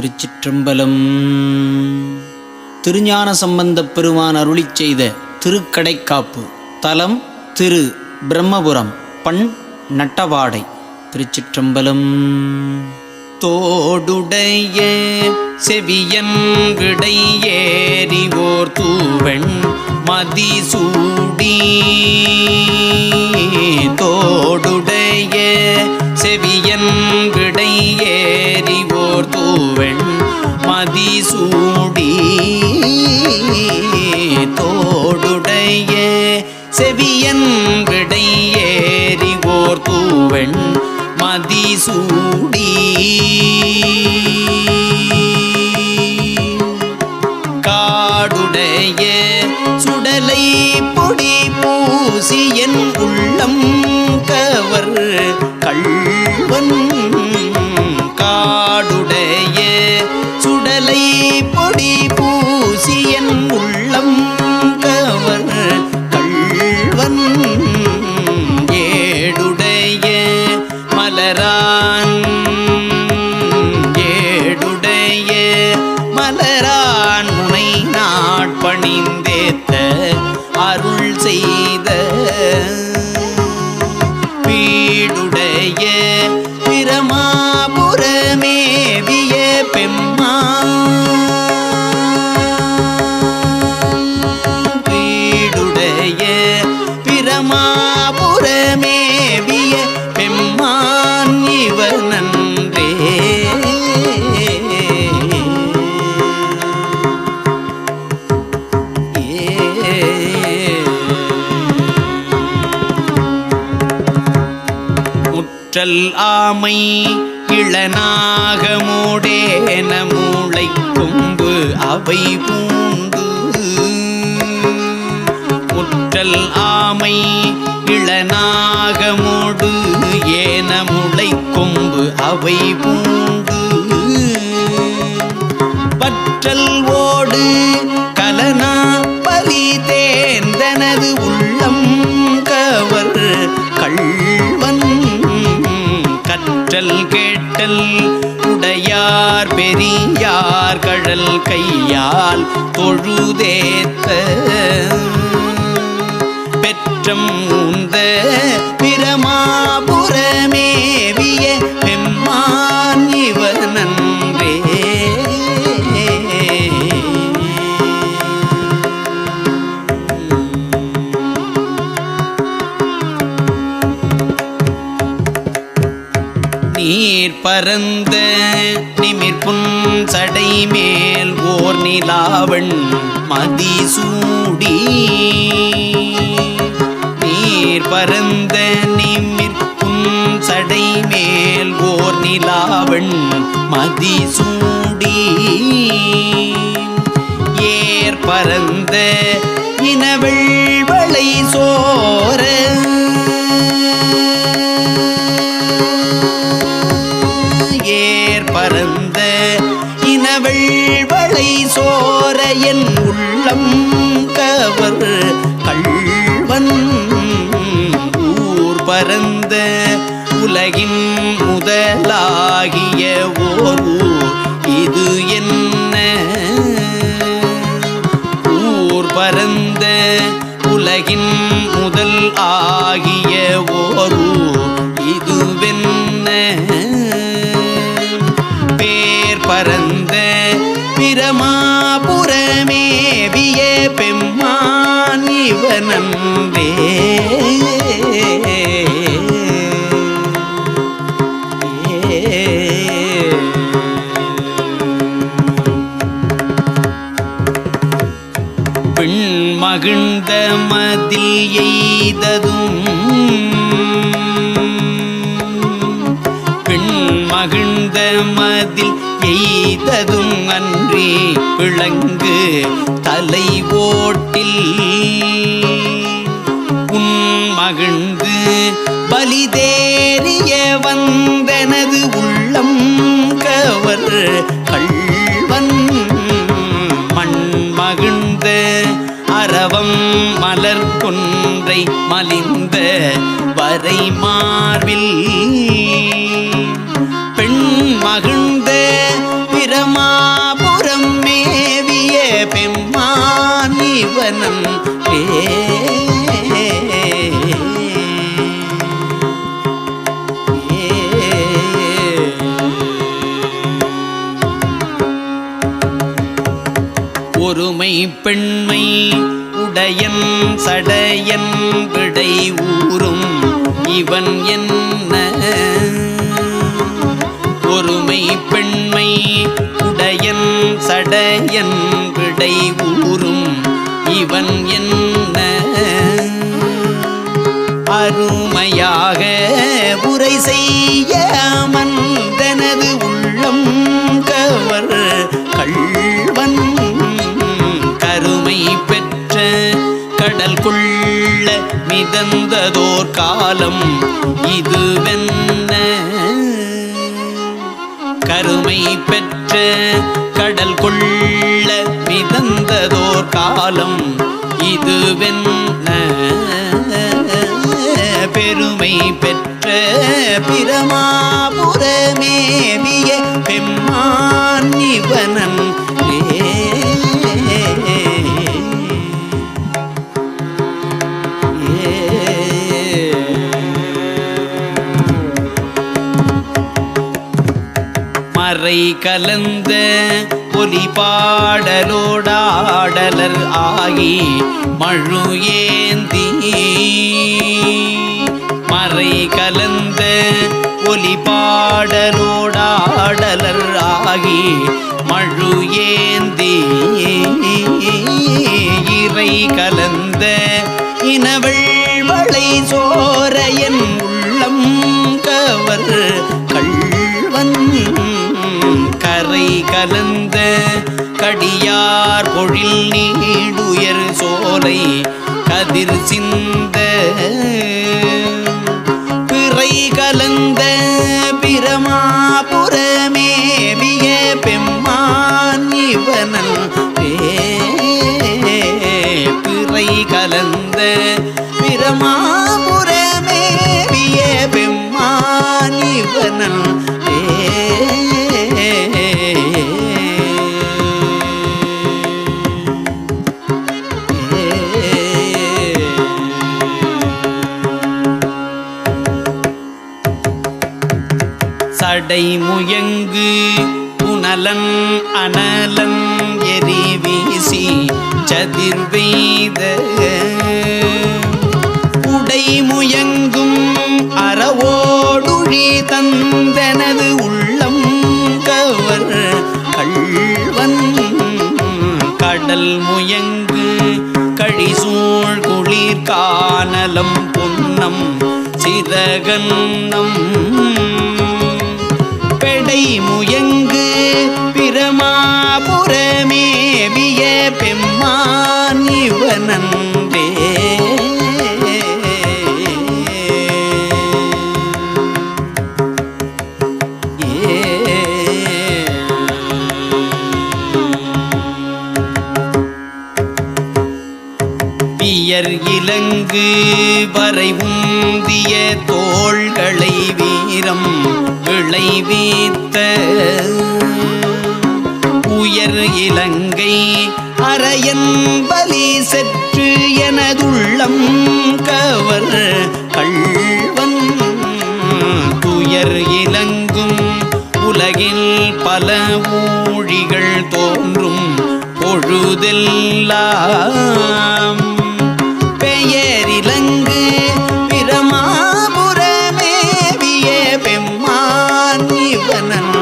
திருச்சிற்றம்பலம். திருஞான சம்பந்தப் பெருமான் அருளிச் செய்த திருக்கடைக்காப்பு. தலம் திரு பிரம்மபுரம். பண் நட்டவாடை. திருச்சிற்றம்பலம். தோடுடைய செவியன் விடை ஏறிவோர் தூவெண் மதிசூடி. தோடுடைய செவியன் விடை ஏறிவோர் தூவெண் மதிசூடி. தோடுடைய செவியன் விடை ஏறிவோர் தூவெண் மதிசூடி. காடுடைய சுடலை பொடி பூசியன் உள்ளம் கவர் கள்வன். காடுடைய சுடலை பொடி பூசியன் உள்ளம் கவர் கள்வன். ஏடுடைய மலரான் ஏடுடைய மலரான் முனை நாட்பணிந்தேத்த அருள் செய்த. வீடுடைய பிரமாபுரமேவிய பெம்மான். வீடுடைய பிரமாபுரமேவிய பெம்மான் இவனன்றே. முற்றல் ஆமை இளநாகமோடேன மூளை கொம்பு அவை பூண்டு. முற்றல் ஆமை இளநாகமோடு ஏன முளை கொம்பு அவை பூண்டு. பற்றல் ஓடு கலனா பலி தேர்ந்தனது உள்ளம் கவர் கள்வன். கற்றல் கேட்டல் உடையார் பெரியார் கழல் கையால் தொழுதேத்த. பெற்றம் உந்த பிரமாபுரமேவிய பெம்மான் இவனன்றே. நீர் பரந்த நிமிர்புன் சடை மேல் ஓர் நிலாவண் மதிசூடி. நீர் பரந்த நிமிர்புன் சடை மேல் ஓர் நிலாவண் மதிசூடி. ஏர் பரந்த இனவெள் வளை சோர. ஏர் பரந்த இனவெள் வளை சோர என் உள்ளம் கவர் கள்வன். ஊர் பரந்த உலகின் முதலாகிய ஓர் ஊர் இது என்ன. ஊர் பரந்த உலகின் முதல் ஆகிய ஓர் ஊர் இதுவென்ன. பேர் பரந்த பிரமாபுரமேவிய பெம்மான் இவனன்றே. பெண் மகிழ்ந்த மதில் எய்ததும் பெண் மகிழ்ந்த மதில் எய்ததும் அன்றி விளங்கு தலை ஓட்டில். உன் மகிழ்ந்து பலிதேறிய வந்தனது உள்ளம் கவர் கள்வன். மண் மகிழ்ந்த அரவம் மலர் கொன்றை மலிந்த வரை மார்பில். பெண் மகிழ்ந்த பிற கருமை பெண்மை உடையன் சடையன் விடை ஊரும் இவன் என்ன ஒருமை பெண்மை உடையன் சடையன் விடை ஊரும் இவன் என்ன அருமையாக உரை செய்ய அமர்ந்தனது உள்ளம் கவர் கள்வன் கருமை பெற்ற கடல் கொள்ள மிதந்ததோர் காலம் இதுவென்ன கருமை பெற்ற கடல் கொள்ள மிதந்ததோர் காலம் இதுவென்ன பெருமை பெற்ற பிரமாபுரமேவிய பெம்மான் இவனன் மறை கலந்த ஒலி பாடலோடாடலர் ஆகி மழு ஏந்தி மறை கலந்த ஒலி பாடலோடாடலர் ஆகி மழு ஏந்தி இறை கலந்த இனவள் வளை சோரையன் உள்ளம் கவர் கள்வன் கரை கலந்த கடியார் பொழில் நீடுயர் சோலை கதிர் சிந்த பிறை கலந்த பிரமாபுரமேவிய பெம்மான் இவனன் பிறை கலந்த பிரமாபுரமேவிய பெம்மான் இவனன் சடை முயங்கு புனலன் அனலன் எரி வீசி சதிர்வெய்த உடை முயங்கும் அறவோடுழி தந்தனது உள்ளம் கவர் கள்வன் கடல் முயங்கு கழிசூழ் குளிர் கானலம் பொன்னம் சிறகன்னம் பெடை முயங்கு பிரமாபுரமேவிய பெம்மான் இவனன்றே வியர் இலங்கு வரை உந்திய தோள்களை வீரம் விளைவித்த உயர் இலங்கை அரையன் பலி செற்று எனதுள்ளம் கவர் கள்வன் துயர் இலங்கும் உலகில் பல ஊழிகள் தோன்றும் பொழுதெல்லாம் பெயரிலங்கு பிரமாபுரமேவிய பெம்மான் இவனன்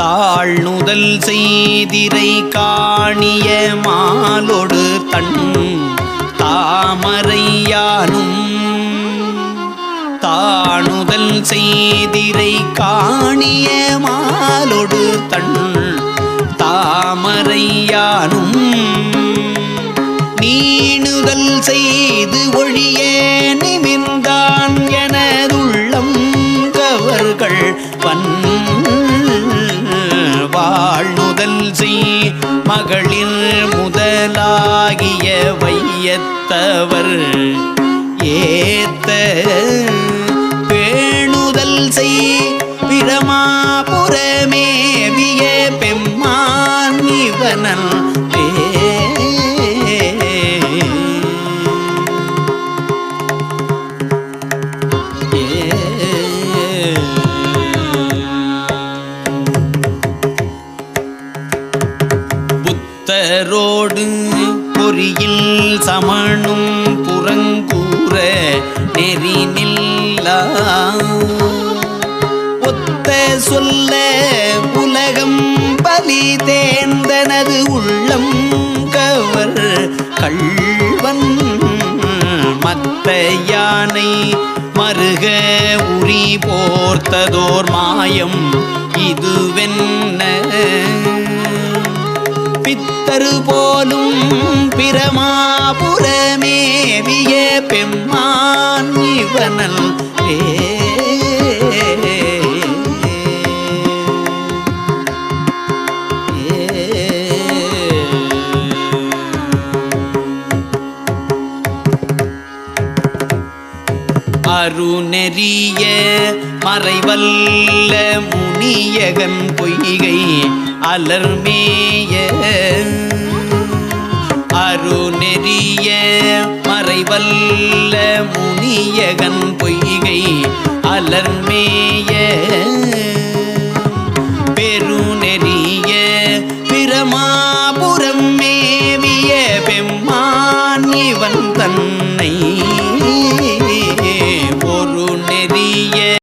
தாழ்நுதல் செய்திரை காணிய மாலொடு தன் தாமரையானும் தாணுதல் செய்திரை காணிய மாலொடு தன் தாமரையானும் நீணுதல் செய்து ஒழிய நிமிர்ந்தான் எனதுள்ளம் கவர்கள் வன் வாழ்நுதல் செய் மகளிர் முதலாகிய வையத்தவர் ஏத்த பேணுதல் செய் பிரமாபுரமேவிய பெம்மான் இவனன் புத்தரோடு பொறியில் சமணும் புறங்கூற நெறி நில்லா ஒத்த சொல்ல உலகம் பலி தேர்ந்தனது உள்ளம் கவர் கள்வன் மத்த யானை மருக உரி போர்த்ததோர் மாயம் இதுவென்ன பித்தரு போலும் பிரமாபுரமேவிய பெம்மான் இவனல் அருநெறிய மறைவல்ல முனியகன் பொய்கை அலர்மேய அருநெறிய மறைவல்ல முனியகன் பொய்கை அலர்மேய